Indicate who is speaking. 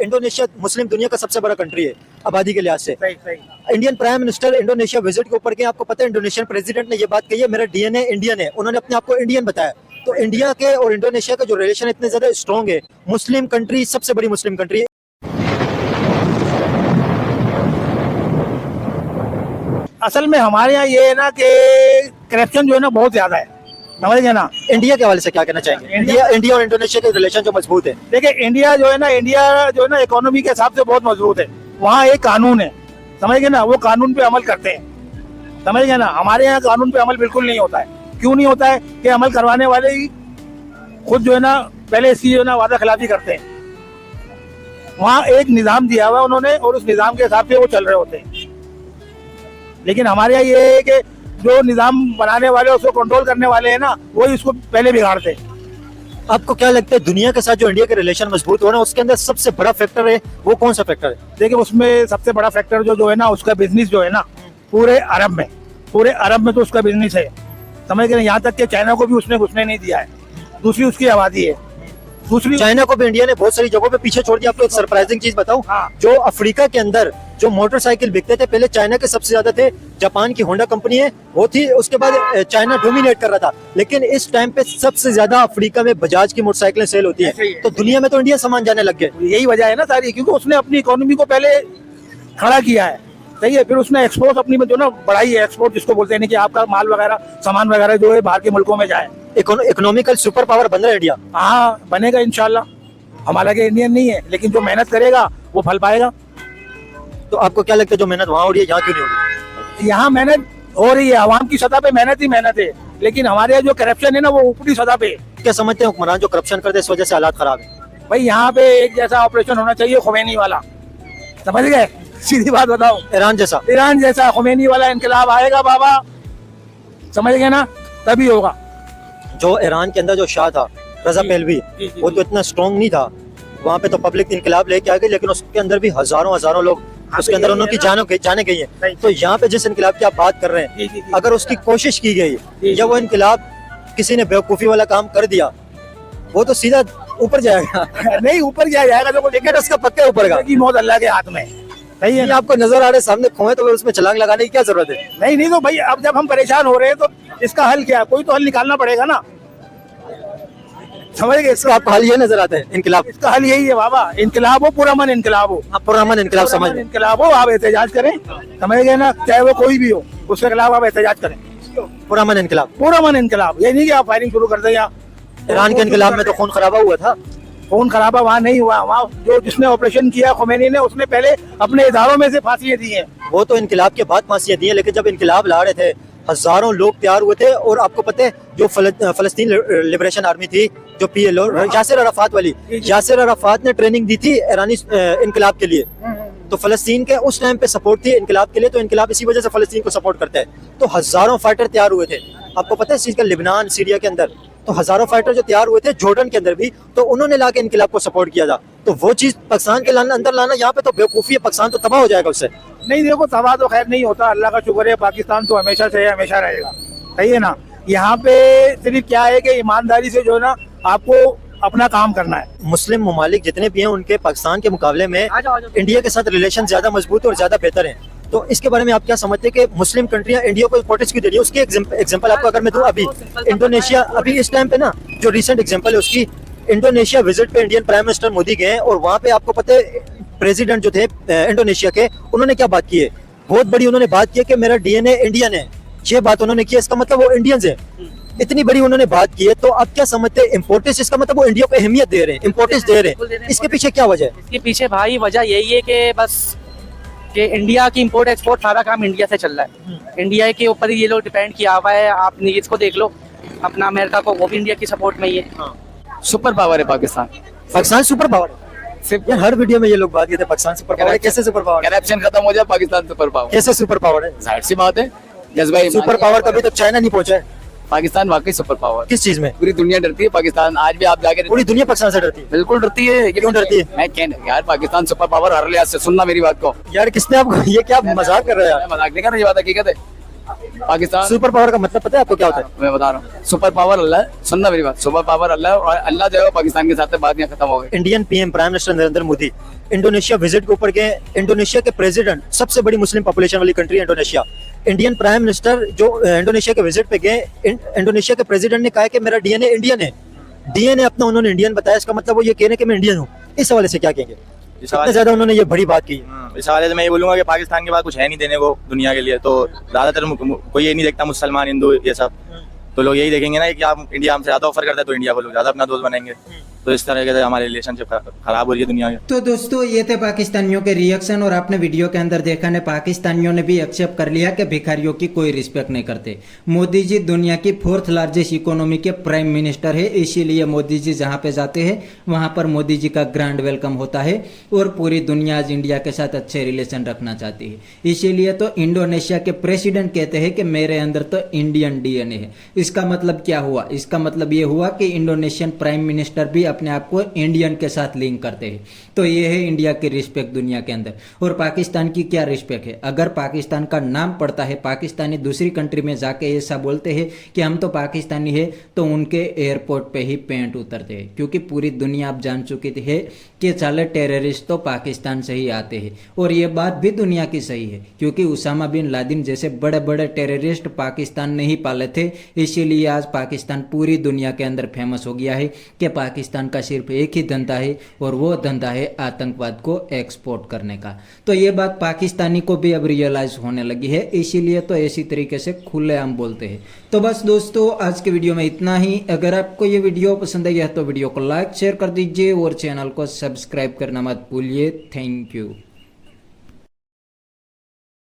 Speaker 1: Indonesia मुस्लिम दुनिया का सबसे बड़ा कंट्री है आबादी के लिहाज से।
Speaker 2: सही सही।
Speaker 1: Indian prime minister Indonesia visit के ऊपर गए। आपको पता है इंडोनेशियन प्रेसिडेंट ने ये बात कही है, मेरा डीएनए इंडियन है। उन्होंने अपने आप को इंडियन बताया। तो इंडिया के और इंडोनेशिया का जो रिलेशन इतने ज्यादा स्ट्रॉन्ग है, मुस्लिम कंट्री, सबसे बड़ी मुस्लिम कंट्री।
Speaker 2: असल में हमारे यहाँ ये है ना कि करप्शन जो है ना बहुत ज्यादा है, समझ गए ना।
Speaker 1: इंडिया के हवाले से क्या कहना चाहेंगे? इंडिया और इंडोनेशिया के रिलेशन जो मजबूत है।
Speaker 2: देखिए इंडिया जो है ना इकोनॉमी के हिसाब से बहुत मजबूत है। वहाँ एक कानून है, समझ गए ना, वो कानून पे अमल करते हैं, समझ गए ना। हमारे यहाँ कानून पे अमल बिल्कुल नहीं होता है। क्यों नहीं होता है? कि अमल करवाने वाले ही खुद जो है ना पहले इसकी जो है ना वादा खिलाफी करते हैं। वहाँ एक निजाम दिया हुआ है उन्होंने और उस निजाम के हिसाब से वो चल रहे होते हैं। लेकिन हमारे यहाँ ये है कि जो निजाम बनाने वाले उसको कंट्रोल करने वाले हैं ना, वही उसको पहले बिगाड़ते हैं।
Speaker 1: आपको क्या लगता है दुनिया के साथ जो इंडिया के रिलेशन मजबूत होना, उसके अंदर सबसे बड़ा फैक्टर है वो कौन सा फैक्टर है?
Speaker 2: देखिए उसमें सबसे बड़ा फैक्टर जो है ना उसका बिजनेस जो है ना, पूरे अरब में तो उसका बिजनेस है, समझ गए। यहाँ तक कि चाइना को भी उसने घुसने नहीं दिया है। दूसरी उसकी आबादी है। दूसरी
Speaker 1: चाइना को भी इंडिया ने बहुत सारी जगहों पे पीछे छोड़ दिया। आपको एक सरप्राइजिंग चीज बताऊं,
Speaker 2: हाँ।
Speaker 1: जो अफ्रीका के अंदर जो मोटरसाइकिल बिकते थे पहले चाइना के सबसे ज्यादा थे। जापान की होंडा कंपनी है वो थी, उसके बाद चाइना डोमिनेट कर रहा था। लेकिन इस टाइम पे सबसे ज्यादा अफ्रीका में बजाज की मोटरसाइकिलें सेल होती है। तो दुनिया में तो इंडिया सामान जाने लग गए।
Speaker 2: यही वजह है ना सारी, क्योंकि उसने अपनी इकोनॉमी को पहले खड़ा किया है, सही है। फिर उसने एक्सपोर्ट अपनी जो ना बढ़ाई है, एक्सपोर्ट जिसको बोलते हैं कि आपका माल वगैरह सामान वगैरह जो है बाहर के मुल्कों में जाए।
Speaker 1: इकोनॉमिकल सुपर पावर बन रहा है इंडिया।
Speaker 2: हाँ बनेगा इंशाल्लाह। हमारा के इंडियन नहीं है, लेकिन जो मेहनत करेगा वो फल पाएगा।
Speaker 1: तो आपको क्या लगता है जो मेहनत वहाँ हो रही है यहाँ क्यों नहीं हो रही?
Speaker 2: यहाँ मेहनत हो रही है, आवाम की सतह पे मेहनत ही मेहनत है, लेकिन हमारे यहाँ जो करप्शन है ना वो ऊपरी सतह पे।
Speaker 1: क्या समझते हैं हुक्मरान जो करप्शन करते हैं इस वजह से हालात खराब है?
Speaker 2: भाई यहाँ पे एक जैसा ऑपरेशन होना चाहिए खुमैनी वाला, समझ गए। सीधी बात बताओ,
Speaker 1: ईरान जैसा
Speaker 2: खुमैनी वाला इनकलाब आएगा बाबा, समझ गए ना, तभी होगा।
Speaker 1: जो ईरान के अंदर जो शाह था रजा पहलवी, वो तो इतना स्ट्रॉन्ग नहीं था। वहाँ पे तो पब्लिक इनकलाब लेके आ गई, लेकिन उसके अंदर भी हजारों लोग उसके अंदर उन्होंने जाने गई है। तो यहाँ पे जिस इनकलाब की आप बात कर रहे हैं, अगर उसकी कोशिश की गई या वो इनकलाब किसी ने बेवकूफी वाला काम कर दिया, वो तो सीधा ऊपर जाएगा।
Speaker 2: नहीं ऊपर क्या जाएगा, देखो
Speaker 1: टिकट उसका पक्का ऊपर का।
Speaker 2: की मौत अल्लाह के हाथ में, सही है।
Speaker 1: आपको नजर आ रहे सामने खोए तो उसमें छलांग लगाने की क्या जरूरत है?
Speaker 2: नहीं तो भाई अब जब हम परेशान हो रहे हैं तो इसका हल क्या है? कोई तो हल निकालना पड़ेगा ना, समझ गए।
Speaker 1: इसका आपको हल ये नजर आता है इनकलाब?
Speaker 2: इसका हल यही है बाबा, इनकलाब हो, पुरअमन इनकलाब हो।
Speaker 1: आप पुरअमन इनकलाब समझ रहे?
Speaker 2: इनकलाब हो, आप एहतजाज करें, समझ गए ना, चाहे वो कोई भी हो, उसके खिलाफ आप एहतजाज करें।
Speaker 1: पुरअमन इनकलाब,
Speaker 2: ये नहीं कि आप फायरिंग शुरू कर दें। यहाँ
Speaker 1: ईरान के इनकलाब में तो खून खराबा हुआ था।
Speaker 2: खून खराबा वहाँ नहीं हुआ, वहाँ जो जिसने ऑपरेशन किया खुमैनी ने, उसने पहले अपने इदारों में से फांसियां दी हैं। वो
Speaker 1: तो इनकलाब के बाद फांसियां दी हैं, लेकिन जब इनकलाब ला रहे थे हजारों लोग तैयार हुए थे। और आपको पता है जो फलस्तीन लिबरेशन आर्मी थी, जो PLO यासिर अराफात ने ट्रेनिंग दी थी ईरानी इनकलाब के लिए। तो फलस्तीन के उस टाइम पे सपोर्ट थी इनकलाब के लिए, तो इनकलाब इसी वजह से फलस्तीन को सपोर्ट करता है। तो हजारों फाइटर तैयार हुए थे। आपको पता है इस चीज का, लिबनान सीरिया के अंदर तो हजारों फाइटर जो तैयार हुए थे, जॉर्डन के अंदर भी, तो उन्होंने लाके इनकलाब को सपोर्ट किया था। तो वो चीज पाकिस्तान के अंदर लाना यहाँ पे तो बेवकूफी है, पाकिस्तान तो तबाह हो जाएगा उससे।
Speaker 2: नहीं देखो तबाह तो खैर नहीं होता, अल्लाह का शुक्र है, पाकिस्तान तो हमेशा से है, हमेशा रहेगा, सही है ना। यहाँ पे सिर्फ क्या है कि ईमानदारी से जो है ना आपको अपना काम करना है।
Speaker 1: मुस्लिम ममालिक जितने भी हैं उनके पाकिस्तान के मुकाबले में इंडिया के साथ रिलेशन ज्यादा मजबूत और ज्यादा बेहतर हैं। तो इसके बारे में आप क्या समझते हैं कि मुस्लिम कंट्रियां इंडिया को इम्पोर्टेंस क्यों दे रही है? उसकी एग्जांपल आपको अगर मैं दूं, अभी इंडोनेशिया, अभी इस टाइम पे ना जो रिसेंट एग्जांपल है उसकी, इंडोनेशिया विजिट पे इंडियन प्राइम मिनिस्टर मोदी गए और वहाँ पे आपको पता है प्रेसिडेंट जो थे इंडोनेशिया के, उन्होंने क्या बात की है? बहुत बड़ी उन्होंने बात की है कि मेरा DNA इंडियन है। ये बात उन्होंने की है, इसका मतलब वो इंडियंस है। इतनी बड़ी उन्होंने बात की है, तो आप क्या समझते हैं इम्पोर्टेंस, इसका मतलब वो इंडिया को अहमियत दे रहे हैं, इम्पोर्टेंस दे रहे हैं। इसके पीछे क्या वजह है?
Speaker 3: इसके पीछे भाई वजह यही है कि बस कि इंडिया की इंपोर्ट एक्सपोर्ट सारा काम इंडिया से चल रहा है। इंडिया के ऊपर ही ये लोग डिपेंड किया हुआ है। आप इसको देख लो, अपना अमेरिका को, वो भी इंडिया की सपोर्ट में ही है।
Speaker 4: सुपर पावर है पाकिस्तान
Speaker 1: सुपर पावर सिर्फ हर वीडियो में ये लोग बात करते हैं पाकिस्तान सुपर पावर है। कैसे सुपर पावर?
Speaker 4: करप्शन खत्म हो जाए, पाकिस्तान सुपर पावर।
Speaker 1: कैसे सुपर पावर है?
Speaker 4: जाहिर सी बात है, जज्बा
Speaker 1: सुपर पावर कभी तक चाइना नहीं पहुंचा है।
Speaker 4: पाकिस्तान वाकई सुपर पावर।
Speaker 1: किस चीज में?
Speaker 4: पूरी दुनिया डरती है पाकिस्तान। आज भी आप जाके,
Speaker 1: पूरी दुनिया पाकिस्तान से डरती है?
Speaker 4: बिल्कुल डरती है।
Speaker 1: क्यों डरती है?
Speaker 4: मैं यार पाकिस्तान सुपर पावर हर लिहाज से। सुनना मेरी बात को
Speaker 1: यार, किसने आपको, ये क्या मजाक कर रहे हैं?
Speaker 4: मजाक नहीं कर रहा, ये बात हकीकत है। पाकिस्तान
Speaker 1: सुपर पावर का मतलब पता है आपको क्या होता है?
Speaker 4: मैं बता रहा हूँ, सुपर पावर अल्लाह है। सुनना मेरी बात, सुपर पावर अल्लाह है और अल्लाह जो है वो पाकिस्तान के साथ है, बात यहाँ खत्म हो गई।
Speaker 1: Indian PM prime minister Narendra Modi Indonesia visit के ऊपर गए। इंडोनेशिया के प्रेसिडेंट, सबसे बड़ी मुस्लिम पॉपुलेशन वाली कंट्री है इंडोनेशिया। इंडियन प्राइम मिनिस्टर जो इंडोनेशिया के विजिट पे गए, इंडोनेशिया के प्रेसिडेंट ने कहा कि मेरा डीएनए इंडियन है। डीएनए अपना उन्होंने इंडियन बताया, इसका मतलब वो ये कह रहे हैं कि मैं इंडियन हूँ। इस हवाले से क्या कहेंगे? इतने ज्यादा उन्होंने ये बड़ी बात की।
Speaker 5: इस हवाले से मैं ये बोलूंगा कि पाकिस्तान के पास कुछ है नहीं देने को दुनिया के लिए, तो ज्यादातर कोई ये नहीं देखता मुसलमान हिंदू ये सब, तो लोग यही देखेंगे ना कि आप इंडिया हमसे ज्यादा ऑफर करता है तो इंडिया को लोग ज्यादा अपना दोस्त बनेंगे। तो इस तरह के हमारे रिलेशनशिप खराब हो रही है दुनिया के।
Speaker 6: तो दोस्तों ये थे पाकिस्तानियों के रिएक्शन, और आपने वीडियो के अंदर देखा ने पाकिस्तानियों ने भी एक्सेप्ट कर लिया कि भिखारियों की कोई रिस्पेक्ट नहीं करते। मोदी जी दुनिया की 4th लार्जेस्ट इकोनॉमी के प्राइम मिनिस्टर है, इसीलिए मोदी जी जहां पे जाते हैं वहां पर मोदी जी का ग्रैंड वेलकम होता है और पूरी दुनिया आज इंडिया के साथ अच्छे रिलेशन रखना चाहती है। इसीलिए तो इंडोनेशिया के प्रेसिडेंट कहते हैं कि मेरे अंदर तो इंडियन डीएनए है। इसका मतलब क्या हुआ? इसका मतलब ये हुआ कि इंडोनेशियन प्राइम मिनिस्टर भी अपने आप को इंडियन के साथ लिंक करते हैं। तो ये है इंडिया की रिस्पेक्ट दुनिया के अंदर। और पाकिस्तान की क्या रिस्पेक्ट है? अगर पाकिस्तान का नाम पड़ता है, पाकिस्तानी दूसरी कंट्री में जाके ऐसा बोलते हैं कि हम तो पाकिस्तानी है, तो उनके एयरपोर्ट पे ही पेंट उतरते हैं, क्योंकि पूरी दुनिया आप जान चुकी है कि साले टेररिस्ट तो पाकिस्तान से ही आते हैं। और ये बात भी दुनिया की सही है, क्योंकि उसामा बिन लादेन जैसे बड़े बड़े टेररिस्ट पाकिस्तान ने ही पाले थे। इसीलिए आज पाकिस्तान पूरी दुनिया के अंदर फेमस हो गया है कि पाकिस्तान का सिर्फ एक ही धंधा है, और वो धंधा है आतंकवाद को एक्सपोर्ट करने का। तो ये बात पाकिस्तानी को भी अब रियलाइज होने लगी है, इसीलिए तो ऐसी तरीके से खुलेआम बोलते हैं। तो बस दोस्तों आज के वीडियो में इतना ही। अगर आपको ये वीडियो पसंद आई है तो वीडियो को लाइक शेयर कर दीजिए और चैनल को सब्सक्राइब करना मत भूलिए। Thank you.